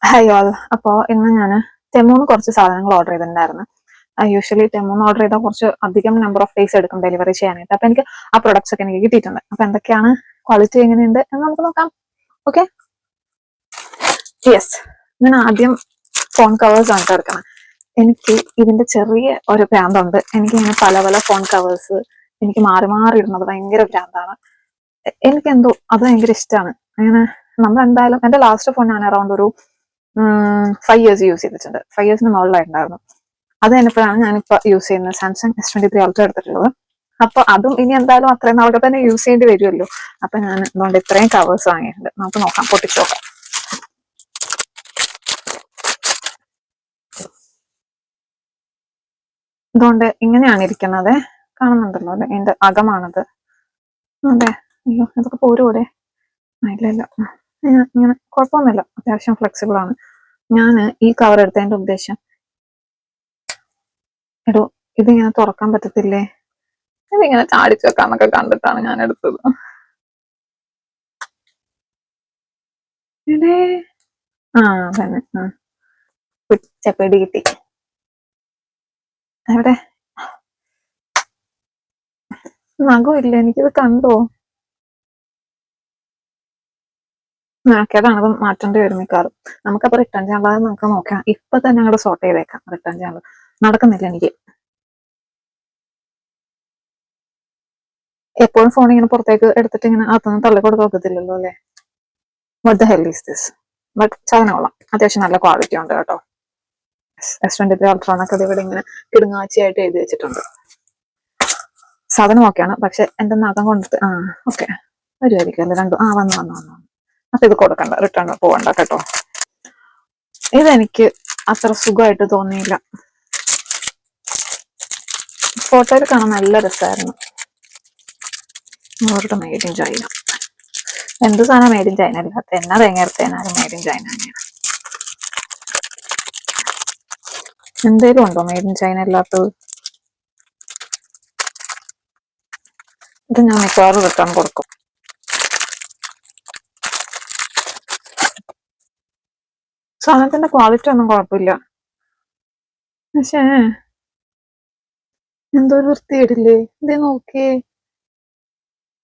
Hi all. അപ്പോൾ ഇന്ന് ഞാൻ ടെമോന്ന് കുറച്ച് സാധനങ്ങൾ ഓർഡർ ചെയ്തിട്ടുണ്ടായിരുന്നു. യൂഷ്വലി ടെമോന്ന് ഓർഡർ ചെയ്താൽ കുറച്ച് അധികം നമ്പർ ഓഫ് ഡേയ്സ് എടുക്കും ഡെലിവറി ചെയ്യാനായിട്ട്. അപ്പോൾ എനിക്ക് ആ പ്രൊഡക്ട്സ് ഒക്കെ എനിക്ക് കിട്ടിയിട്ടുണ്ട്. അപ്പോൾ എന്തൊക്കെയാണ്, ക്വാളിറ്റി എങ്ങനെയുണ്ട് എന്ന് നമുക്ക് നോക്കാം. Okay, yes. ഞാൻ ആദ്യം ഫോൺ കവേഴ്സ് ആണ് എടുക്കണം. എനിക്ക് ഇതിന്റെ ചെറിയ ഒരു ഭ്രാന്തുണ്ട്. എനിക്കിങ്ങനെ പല പല ഫോൺ കവേഴ്സ് എനിക്ക് മാറി മാറി ഇടുന്നത് ഭയങ്കര ഭ്രാന്താണ്. എനിക്കെന്തോ അത് ഭയങ്കര ഇഷ്ടമാണ്. അങ്ങനെ നമ്മൾ എന്തായാലും എന്റെ ലാസ്റ്റ് ഫോൺ ഞാൻ അറൗണ്ട് ഒരു 5 years യൂസ് ചെയ്തിട്ടുണ്ട്. 5 years മുകളിലായിട്ടുണ്ടായിരുന്നു. അത് കഴിഞ്ഞപ്പോഴാണ് ഞാനിപ്പോൾ യൂസ് ചെയ്യുന്നത് സാംസങ് S23 Ultra എടുത്തിട്ടുള്ളത്. അപ്പൊ അതും ഇനി എന്തായാലും അത്രയും നാളൊക്കെ തന്നെ യൂസ് ചെയ്യേണ്ടി വരുമല്ലോ. അപ്പൊ ഞാൻ അതുകൊണ്ട് ഇത്രയും കവേഴ്സ് വാങ്ങിയിട്ടുണ്ട്. നമുക്ക് നോക്കാം, പൊട്ടിച്ചു നോക്കാം. അതുകൊണ്ട് ഇങ്ങനെയാണ് ഇരിക്കുന്നത്. കാണുന്നുണ്ടല്ലോ അല്ലെ, എന്റെ അകമാണത്. അതെ, അയ്യോ ഇതൊക്കെ പോരൂടെ? ഇല്ല ഇല്ല, ഇങ്ങനെ കുഴപ്പമൊന്നുമില്ല, അത്യാവശ്യം ഫ്ലെക്സിബിൾ ആണ്. ഞാൻ ഈ കവർ എടുത്തതിന്റെ ഉദ്ദേശം, എടോ ഇതിങ്ങനെ തുറക്കാൻ പറ്റത്തില്ലേ, ഇതിങ്ങനെ ചാടിച്ചു വെക്കാന്നൊക്കെ കണ്ടിട്ടാണ് ഞാൻ എടുത്തത്. ആ തന്നെ, ചെപ്പടി കിട്ടി. എവിടെ നഖമില്ല, എനിക്കിത് കണ്ടോ? നാക്കേടാണ്, അത് മാറ്റേണ്ടി വരും മിക്കാറും. നമുക്കപ്പോൾ റിട്ടേൺ ചെയ്യാനുള്ളത് നമുക്ക് നോക്കാം. ഇപ്പൊ തന്നെ അങ്ങോട്ട് സോർട്ട് ചെയ്തേക്കാം. റിട്ടേൺ ചെയ്യാനുള്ളത് നടക്കുന്നില്ല എനിക്ക്. എപ്പോഴും ഫോൺ ഇങ്ങനെ പുറത്തേക്ക് എടുത്തിട്ട് ഇങ്ങനെ അകത്തുനിന്ന് തള്ളിക്കൊടുത്ത് നോക്കത്തില്ലല്ലോ അല്ലെ. What the hell is this? But സാധനം കൊള്ളാം, അത്യാവശ്യം നല്ല ക്വാളിറ്റി ഉണ്ട് കേട്ടോ. S23 Ultra എന്നൊക്കെ ഇവിടെ ഇങ്ങനെ കിടുങ്ങാച്ചിയായിട്ട് എഴുതി വെച്ചിട്ടുണ്ട്. സാധനം ഓക്കെയാണ്, പക്ഷെ എന്റെ നഖം കൊണ്ടിട്ട് ഓക്കെ വരുമായിരിക്കും അല്ലേ രണ്ടും. വന്നു. അപ്പൊ ഇത് കൊടുക്കണ്ട, റിട്ടേൺ പോകണ്ട കേട്ടോ. ഇതെനിക്ക് അത്ര സുഖമായിട്ട് തോന്നിയില്ല. ഫോട്ടോയിൽ കാണാൻ നല്ല രസമായിരുന്നു. അവരുടെ മെയ്ഡ് ഇൻ ചൈന. എന്ത് സാധനം മെയ്ഡ് ഇൻ ചൈന അല്ലാത്ത? എന്നാ തേങ്ങ മെയ്ഡ് ഇൻ ചൈന തന്നെയാണ്. എന്തേലും ഉണ്ടോ മെയ്ഡ് ഇൻ ചൈന അല്ലാത്തത്? ഇത് ഞാൻ മിക്കവാറും റിട്ടേൺ കൊടുക്കും. സാധനത്തിന്റെ ക്വാളിറ്റി ഒന്നും കുഴപ്പമില്ല, പക്ഷേ എന്തോ ഒരു വൃത്തിയിടില്ലേ? ഇതേ നോക്കിയേ,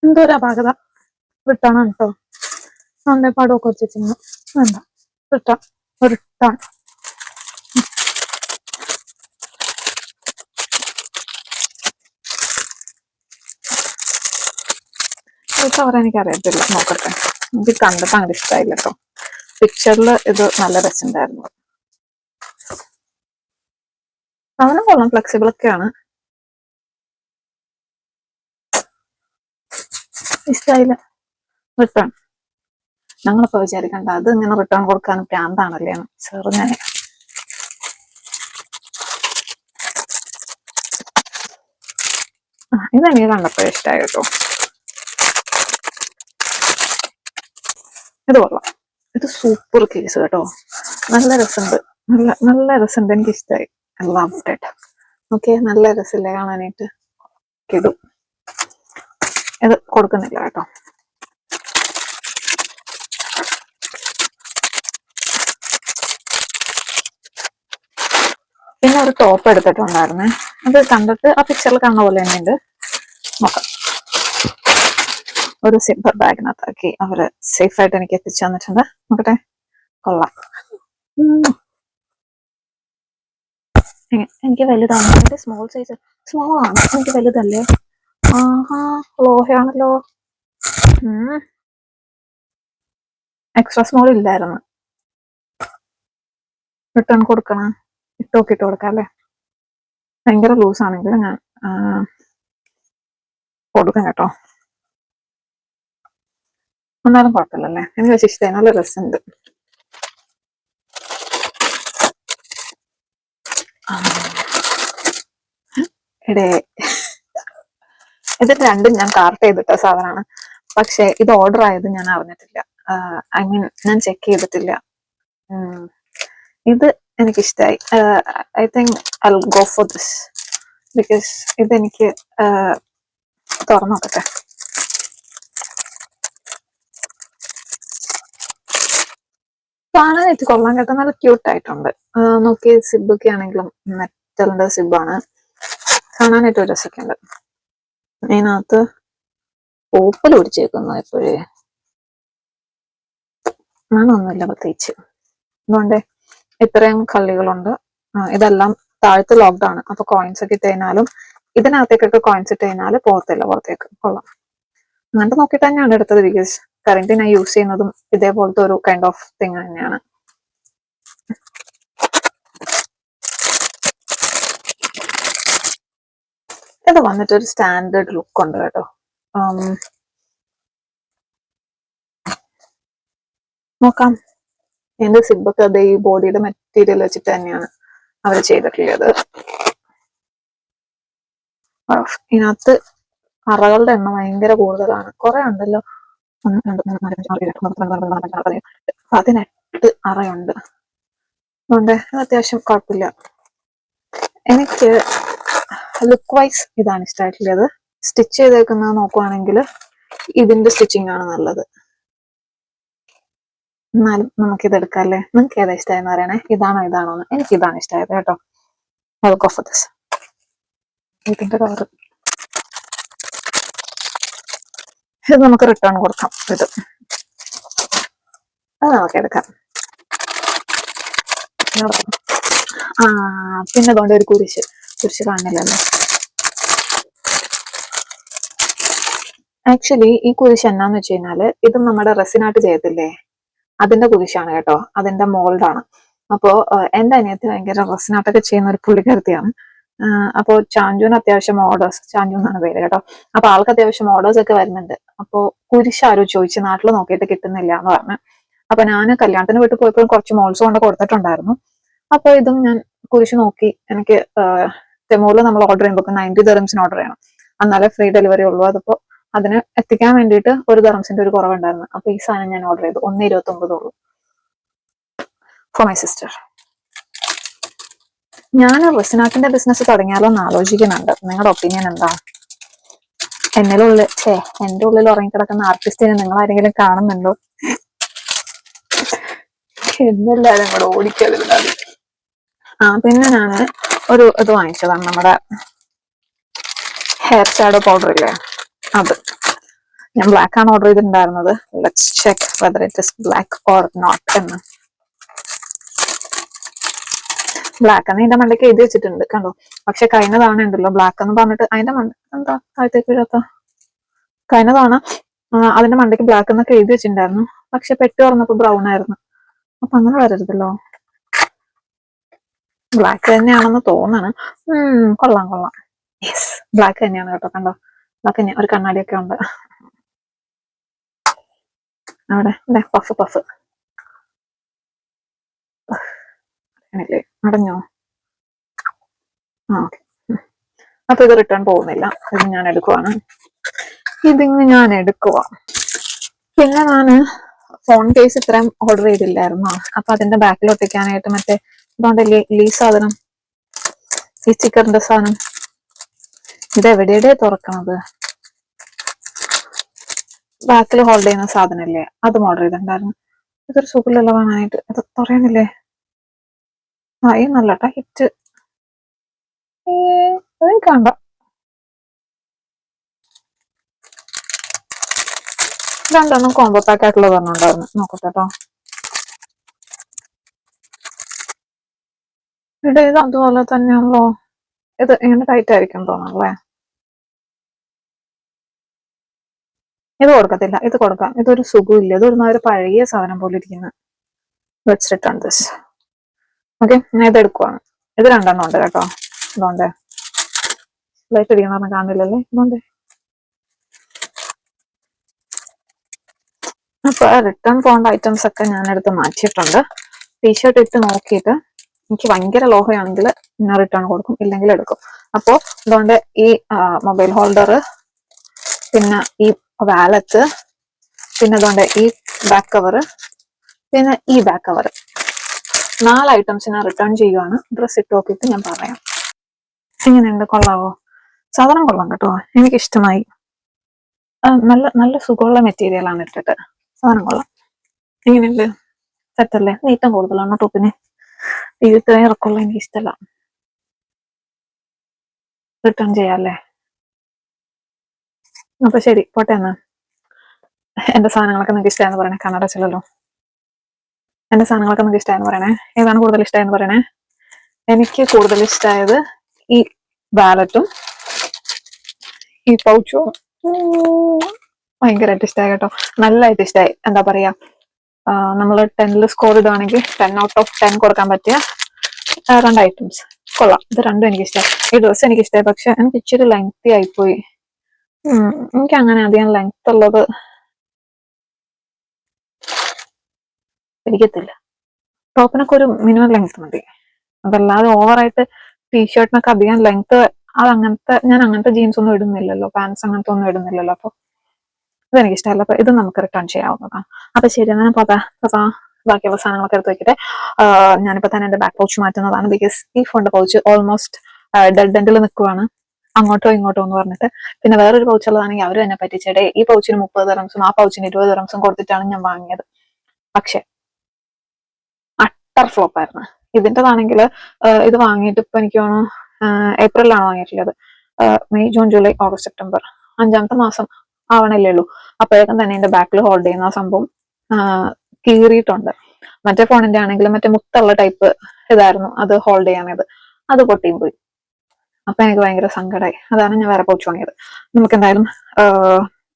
എന്തോ ഒരു അപാകത. റിട്ടേൺ ആണ് കേട്ടോ. അതിന്റെ പടമൊക്കെ വെച്ചിരുന്നു. വേണ്ട, റിട്ടേൺ. ഈ കവർ എനിക്കറിയത്തില്ല, നോക്കട്ടെ. എനിക്ക് കണ്ടിട്ട് അങ്ങനെ ഇഷ്ടമായില്ല കേട്ടോ. പിക്ചറിൽ ഇത് നല്ല രസമുണ്ടായിരുന്നു. സാധനം കൊള്ളാം, ഫ്ലെക്സിബിൾ ഒക്കെയാണ്. ഇഷ്ടമായില്ല. റിട്ടേൺ. ഞങ്ങളിപ്പോ വിചാരിക്കണ്ട അത് ഇങ്ങനെ റിട്ടേൺ കൊടുക്കാൻ പ്രാന്താണല്ലേ ചെറുങ്ങനെ. ഇതെനിക്ക് കണ്ടപ്പോ ഇഷ്ടമായി കേട്ടോ. ഇത് കൊള്ളാം, ഇത് സൂപ്പർ കേസ് കേട്ടോ. നല്ല രസമുണ്ട്, നല്ല രസമുണ്ട്, എനിക്ക് ഇഷ്ടമായി. I loved it. ഓക്കെ, നല്ല രസമില്ലേ കാണാനായിട്ട്? ഇടും. ഇത് കൊടുക്കുന്നില്ല കേട്ടോ. പിന്നെ ഒരു ടോപ്പ് എടുത്തിട്ടുണ്ടായിരുന്നേ. അത് കണ്ടിട്ട് ആ പിക്ചറിൽ കാണുന്ന പോലെ തന്നെയുണ്ട്. നോക്കാം. ഒരു സിൽവർ ബാഗിനകത്താക്കി അവര് സേഫ് ആയിട്ട് എനിക്ക് എത്തിച്ചു തന്നിട്ടുണ്ട്. നോക്കട്ടെ, കൊള്ളാം. എനിക്ക് വലുതാണ്, എന്റെ സ്മോൾ സൈസ്. സ്മോൾ ആണ്, എനിക്ക് വലുതല്ലേ. ലോഹയാണല്ലോ. എക്സ്ട്രാ സ്മോൾ ഇല്ലായിരുന്നു. റിട്ടേൺ കൊടുക്കണം, ഇട്ട് കൊടുക്കാം അല്ലേ. ഭയങ്കര ലൂസ് ആണെങ്കിൽ ഞാൻ കൊടുക്കാം കേട്ടോ. എന്നാലും കുഴപ്പമില്ലല്ലേ, എനിക്ക് വെച്ച് ഇഷ്ടമായി, നല്ല രസമുണ്ട്. ഇത് രണ്ടും ഞാൻ കാർട്ട് ചെയ്തിട്ട സാധനമാണ്, പക്ഷെ ഇത് ഓർഡർ ആയത് ഞാൻ അറിഞ്ഞിട്ടില്ല. ഐ മീൻ ഞാൻ ചെക്ക് ചെയ്തിട്ടില്ല. ഇത് എനിക്കിഷ്ടായി. I think I will go for this because ഇതെനിക്ക് തുറന്നു നോക്കട്ടെ. കാണാനായിട്ട് കൊള്ളാൻ കേട്ടോ, നല്ല ക്യൂട്ട് ആയിട്ടുണ്ട്. നോക്കി സിബൊക്കെ ആണെങ്കിലും മെറ്റലിന്റെ സിബാണ്, കാണാനായിട്ട് ഒരു രസമൊക്കെ ഉണ്ട്. അതിനകത്ത് ഓപ്പൽ പിടിച്ചേക്കുന്നു എപ്പോഴേ, അങ്ങനൊന്നുമില്ല പ്രത്യേകിച്ച്. അതുകൊണ്ട് ഇത്രയും കള്ളികളുണ്ട്. ഇതെല്ലാം താഴത്ത് ലോക്ക്ഡ് ആണ്, അപ്പൊ കോയിൻസ് ഒക്കെ ഇട്ട് കഴിഞ്ഞാലും ഇതിനകത്തേക്കൊക്കെ കോയിൻസ് ഇട്ട് കഴിഞ്ഞാൽ പോകത്തില്ല പുറത്തേക്ക്. കൊള്ളാം. അങ്ങനത്തെ നോക്കിയിട്ട് തന്നെയാണ് എടുത്തത്, ബിക്കോസ് കറന്റ് ഞാൻ യൂസ് ചെയ്യുന്നതും ഇതേപോലത്തെ ഒരു കൈൻഡ് ഓഫ് തിങ് തന്നെയാണ്. ഇത് വന്നിട്ട് ഒരു സ്റ്റാൻഡേർഡ് ലുക്ക് ഉണ്ട് കേട്ടോ. നോക്കാം. എന്റെ സിബൊക്കെ അത് ഈ ബോഡിയുടെ മെറ്റീരിയൽ വെച്ചിട്ട് തന്നെയാണ് അവർ ചെയ്തിട്ടുള്ളത്. ഇതിനകത്ത് അറകളുടെ എണ്ണം ഭയങ്കര കൂടുതലാണ്, കുറെ ഉണ്ടല്ലോ. 1 2 3 4 5 6 7 8 9 18 അറയുണ്ട്. അതുകൊണ്ട് അത്യാവശ്യം കുഴപ്പമില്ല. എനിക്ക് ലുക്ക് വൈസ് ഇതാണ് ഇഷ്ടമായിട്ടുള്ളത്. സ്റ്റിച്ച് ചെയ്തേക്കുന്നത് നോക്കുവാണെങ്കിൽ ഇതിന്റെ സ്റ്റിച്ചിങ് ആണ് നല്ലത്. എന്നാലും നമുക്കിത് എടുക്കാം അല്ലേ? നിങ്ങൾക്ക് ഏതാ ഇഷ്ടമായെന്ന് പറയണേ, ഇതാണോ ഇതാണോ എന്ന്. എനിക്ക് ഇതാണ് ഇഷ്ടമായത് കേട്ടോ. ഇതിന്റെ കളർ ഇത് നമുക്ക് റിട്ടേൺ കൊടുക്കാം. ഇത് അത് നമുക്ക് എടുക്കാം. പിന്നെ അതുകൊണ്ട് ഒരു കുരിശ് കാണില്ലല്ലോ. ആക്ച്വലി ഈ കുരിശ് എന്നാന്ന് വെച്ച് കഴിഞ്ഞാല് ഇത് നമ്മുടെ റെസിനായിട്ട് ചെയ്യത്തില്ലേ, അതിന്റെ കുരിശാണ് കേട്ടോ. അതിന്റെ മോൾഡാണ്. അപ്പോ എന്റെ അനിയത്തി ഭയങ്കര റെസിനാട്ടൊക്കെ ചെയ്യുന്ന ഒരു പുള്ളിക്കാരത്തിയാണ്. അപ്പോ ചാഞ്ചുവിന് അത്യാവശ്യം ഓർഡേഴ്സ്, ചാഞ്ചു എന്നാണ് പേര് കേട്ടോ. അപ്പൊ ആൾക്ക് അത്യാവശ്യം ഓർഡേഴ്സ് ഒക്കെ വരുന്നുണ്ട്. അപ്പോ കുരിശ് ആരോ ചോദിച്ച് നാട്ടിൽ നോക്കിയിട്ട് കിട്ടുന്നില്ല എന്ന് പറഞ്ഞു. അപ്പൊ ഞാൻ കല്യാണത്തിന് വീട്ടിൽ പോയപ്പോഴും കുറച്ച് മോൾസ് കൊണ്ട് കൊടുത്തിട്ടുണ്ടായിരുന്നു. അപ്പൊ ഇതും ഞാൻ കുരിശ് നോക്കി. എനിക്ക് തെമൂല് നമ്മൾ ഓർഡർ ചെയ്യുമ്പോൾ 90 ദിർഹംസിന് ഓർഡർ ചെയ്യണം, എന്നാലേ ഫ്രീ ഡെലിവറി ഉള്ളൂ. അതിപ്പോ അതിന് എത്തിക്കാൻ വേണ്ടിയിട്ട് 1 ദിർഹംസിന്റെ ഒരു കുറവുണ്ടായിരുന്നു. അപ്പൊ ഈ സാധനം ഞാൻ ഓർഡർ ചെയ്തു. 1.29 ഉള്ളൂ ഫോർ മൈ സിസ്റ്റർ. ഞാൻ റെസിനാട്ടിന്റെ ബിസിനസ് തുടങ്ങിയാലോ എന്ന് ആലോചിക്കുന്നുണ്ട്. നിങ്ങളുടെ ഒപ്പീനിയൻ എന്താ? എന്റെ ഉള്ളിൽ ഉറങ്ങിക്കിടക്കുന്ന ആർട്ടിസ്റ്റിനെ നിങ്ങൾ ആരെങ്കിലും കാണുന്നുണ്ടോ? എന്നെല്ലാരും കൂടെ ഓടിക്കരുത്. പിന്നെ ഞാൻ ഒരു ഇത് വാങ്ങിച്ചതാണ്, നമ്മുടെ ഹെയർ ഷാഡോ പൗഡർ ഇല്ലേ, അത്. ഞാൻ ബ്ലാക്ക് ആണ് ഓർഡർ ചെയ്തിട്ടുണ്ടായിരുന്നത്. Let's check whether it is black or not എന്ന്. ബ്ലാക്ക് എന്ന് ഇതിന്റെ മണ്ടയ്ക്ക് എഴുതി വെച്ചിട്ടുണ്ട് കണ്ടോ. പക്ഷെ കഴിഞ്ഞ തവണ ഉണ്ടല്ലോ ബ്ലാക്ക് എന്ന് പറഞ്ഞിട്ട് അതിന്റെ മണ്ട എന്താ താഴത്തേക്ക് ഇഴാത്ത, കഴിഞ്ഞ തവണ അതിന്റെ മണ്ടയ്ക്ക് ബ്ലാക്ക് എന്നൊക്കെ എഴുതി വെച്ചിട്ടുണ്ടായിരുന്നു. പക്ഷെ പെട്ടി തുറന്നപ്പോ ബ്രൗൺ ആയിരുന്നു. അപ്പൊ അങ്ങനെ വരരുതല്ലോ. ബ്ലാക്ക് തന്നെയാണെന്ന് തോന്നാണ്. കൊള്ളാം. യെസ്, ബ്ലാക്ക് തന്നെയാണ് കേട്ടോ. കണ്ടോ, ബ്ലാക്ക് തന്നെയാ. ഒരു കണ്ണാടിയൊക്കെ ഉണ്ട് അവിടെ. പഫ് അടഞ്ഞോ? ഓക്കെ. അപ്പൊ ഇത് റിട്ടേൺ പോകുന്നില്ല. ഇത് ഞാൻ എടുക്കുവാണ്. പിന്നെ ഞാന് ഫോൺ കേസ് ഇത്രയും ഓർഡർ ചെയ്തില്ലായിരുന്നോ, അപ്പൊ അതിന്റെ ബാക്കിൽ ഒട്ടിക്കാനായിട്ട് മറ്റേ ഇതുകൊണ്ട് ഈ സാധനം, ഈ സ്റ്റിക്കറിന്റെ സാധനം, ഇത് എവിടെയുടെ തുറക്കണത്, ബാക്കിൽ ഹോൾഡ് ചെയ്യുന്ന സാധനല്ലേ, അതും ഓർഡർ ചെയ്തിട്ടുണ്ടായിരുന്നു. ഇതൊരു സുഖമില്ലല്ലോ കാണാനായിട്ട്. ഇത് പറയുന്നില്ലേ, ഈ നല്ല ടൈറ്റ് കണ്ട. രണ്ടെണ്ണം കോംബോ പാക്ക് ആയിട്ടുള്ള പറഞ്ഞുണ്ടായിരുന്നു. നോക്കട്ടെ കേട്ടോ. ഇത് അതുപോലെ തന്നെയാണല്ലോ. ഇത് ഇങ്ങനെ ടൈറ്റ് ആയിരിക്കും തോന്നല്ലേ. ഇത് കൊടുക്കത്തില്ല, ഇത് കൊടുക്കാം. ഇതൊരു സുഖമില്ല, ഇതൊരു പഴയ സാധനം പോലെ ഇരിക്കുന്നു. Let's return this. ഓക്കെ, ഞാൻ ഇത് എടുക്കുവാണ്. ഇത് രണ്ടെണ്ണം ഉണ്ട് കേട്ടോ. ഇതുകൊണ്ട് ലൈറ്റ് അടിക്കണം പറഞ്ഞാൽ കാണില്ലല്ലേ. ഇതുകൊണ്ട് അപ്പൊ റിട്ടേൺ പോകേണ്ട ഐറ്റംസ് ഒക്കെ ഞാൻ എടുത്ത് മാറ്റിയിട്ടുണ്ട്. ടീഷർട്ട് ഇട്ട് നോക്കിയിട്ട് എനിക്ക് ഭയങ്കര ലോഹയാണെങ്കിൽ ഞാൻ റിട്ടേൺ കൊടുക്കും, ഇല്ലെങ്കിൽ എടുക്കും. അപ്പോ അതുകൊണ്ട് ഈ മൊബൈൽ ഹോൾഡർ, പിന്നെ ഈ വാലറ്റ്, പിന്നെ അതുകൊണ്ട് ഈ ബാക്ക് കവർ, പിന്നെ ഈ ബാക്ക് കവർ, 4 ഐറ്റംസ് ഞാൻ റിട്ടേൺ ചെയ്യുവാണ്. ഡ്രസ് ഇട്ട് നോക്കിയിട്ട് ഞാൻ പറയാം. എങ്ങനെയുണ്ട്, കൊള്ളാവോ? സാധനം കൊള്ളാം കേട്ടോ, എനിക്കിഷ്ടമായി. നല്ല നല്ല സുഖമുള്ള മെറ്റീരിയൽ ആണ് ഇട്ടിട്ട്. സാധനം കൊള്ളാം. എങ്ങനെയുണ്ട്? സെറ്റല്ലേ? നീറ്റം കൂടുതലാണ് ടോപ്പിന്. ഇത് ഇത്രയും ഇറക്കമുള്ള എനിക്ക് ഇഷ്ടമല്ല. റിട്ടേൺ ചെയ്യാല്ലേ? അപ്പൊ ശരി, പോട്ടെ എന്നാ. എന്റെ സാധനങ്ങളൊക്കെ നിങ്ങൾക്ക് ഇഷ്ടമായെന്ന് പറയണേ. കണ്ണട ചെല്ലല്ലോ. എന്റെ സാധനങ്ങളൊക്കെ നിങ്ങൾക്ക് ഇഷ്ടമായെന്ന് പറയണേ. ഏതാണ് കൂടുതൽ ഇഷ്ടമായെന്ന് പറയണേ. എനിക്ക് കൂടുതൽ ഇഷ്ടമായത് ഈ വാലറ്റും ഈ പൗച്ചും ഭയങ്കരമായിട്ട് ഇഷ്ടമായി കേട്ടോ. നല്ലതായിട്ട് ഇഷ്ടമായി. എന്താ പറയാ, നമ്മൾ 10 സ്കോർ ഇടുവാണെങ്കിൽ 10/10 കൊടുക്കാൻ പറ്റിയ 2 ഐറ്റംസ് കൊള്ളാം. ഇത് രണ്ടും എനിക്ക് ഇഷ്ടമായി. ഈ ഡ്രസ്സ് എനിക്ക് ഇഷ്ടമായി, പക്ഷെ എനിക്ക് ഇച്ചിരി ലെങ്തി ആയിപ്പോയി. എനിക്ക് അങ്ങനെ അധികം ലെങ്ത് ഉള്ളത് പിടിക്കത്തില്ല. ടോപ്പിനൊക്കെ ഒരു മിനിമം ലെങ്ത് മതി. അതല്ലാതെ ഓവറായിട്ട് ടീഷർട്ടിനൊക്കെ അധികം ലെങ്ത്, ഞാൻ അങ്ങനത്തെ ജീൻസ് ഒന്നും ഇടുന്നില്ലല്ലോ, പാൻസ് അങ്ങനത്തെ ഒന്നും ഇടുന്നില്ലല്ലോ. അപ്പൊ ഇതെനിക്ക് ഇഷ്ടമല്ല. അപ്പൊ ഇത് നമുക്ക് റിട്ടേൺ ചെയ്യാവുന്നതാണ്. അപ്പൊ ശരി, ഞാൻ പതാ ബാക്കിയുള്ള സാധനങ്ങളൊക്കെ എടുത്ത് വെക്കട്ടെ. ഞാനിപ്പോ തന്നെ എന്റെ ബാക്ക് പൗച്ച് മാറ്റുന്നതാണ്. ബിക്കോസ് ഈ ഫോണിന്റെ പൗച്ച് ഓൾമോസ്റ്റ് ഡെഡ് എൻഡിൽ നിൽക്കുവാണ്, അങ്ങോട്ടോ ഇങ്ങോട്ടോ എന്ന് പറഞ്ഞിട്ട്. പിന്നെ വേറൊരു പൗച്ച് ഉള്ളതാണെങ്കിൽ അവർ തന്നെ പറ്റിച്ചേടെ. ഈ പൗച്ചിന് 30 ദിറംസും ആ പൗച്ചിന് 20 ദിറംസും കൊടുത്തിട്ടാണ് ഞാൻ വാങ്ങിയത്. പക്ഷെ അട്ടർ ഫ്ലോപ്പ് ആയിരുന്നു. ഇതിൻ്റെതാണെങ്കിൽ ഇത് വാങ്ങിയിട്ട് ഇപ്പൊ എനിക്ക് തോന്നുന്നു ഏപ്രിലാണ് വാങ്ങിയിട്ടുള്ളത്. May, June, July, August, September 5ാമത്തെ മാസം ആവണല്ലേ ഉള്ളൂ. അപ്പോഴേക്കും തന്നെ എന്റെ ബാക്കിൽ ഹോൾഡ് ചെയ്യുന്ന ആ സംഭവം കീറിയിട്ടുണ്ട്. മറ്റേ ഫോണിന്റെ ആണെങ്കിൽ മറ്റേ മുത്തുള്ള ടൈപ്പ് ഇതായിരുന്നു അത് ഹോൾഡ് ചെയ്യാനത്, അത് പൊട്ടിയും പോയി. അപ്പൊ എനിക്ക് ഭയങ്കര സങ്കടമായി. അതാണ് ഞാൻ വേറെ പൗച്ച് വാങ്ങിയത്. നമുക്ക് എന്തായാലും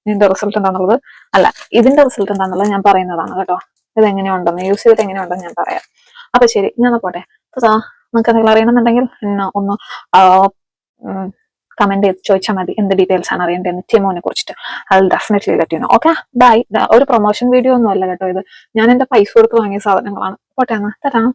ഇതിന്റെ റിസൾട്ട് എന്താണെന്നുള്ളത്, അല്ല ഇതിന്റെ റിസൾട്ട് എന്താണെന്നുള്ളത് ഞാൻ പറയുന്നതാണ് കേട്ടോ. ഇത് എങ്ങനെയുണ്ടെന്ന്, യൂസ് ചെയ്തിട്ട് എങ്ങനെയുണ്ടെന്ന് ഞാൻ പറയാം. അപ്പൊ ശരി, ഞാൻ പോട്ടെ. നിങ്ങൾക്ക് എന്തെങ്കിലും അറിയണമെന്നുണ്ടെങ്കിൽ ഒന്ന് കമന്റ് ചെയ്ത് ചോദിച്ചാൽ മതി. എന്ത് ഡീറ്റെയിൽസ് ആണ് അറിയേണ്ടത് ടിമോനെ കുറിച്ചിട്ട്. I will definitely let you know. Okay, bye. ഒരു പ്രൊമോഷൻ വീഡിയോ ഒന്നും അല്ല കേട്ടോ ഇത്. ഞാൻ എന്റെ പൈസ കൊടുത്ത് വാങ്ങിയ സാധനങ്ങളാണ്. പോട്ടെ എന്നാ, തരാം.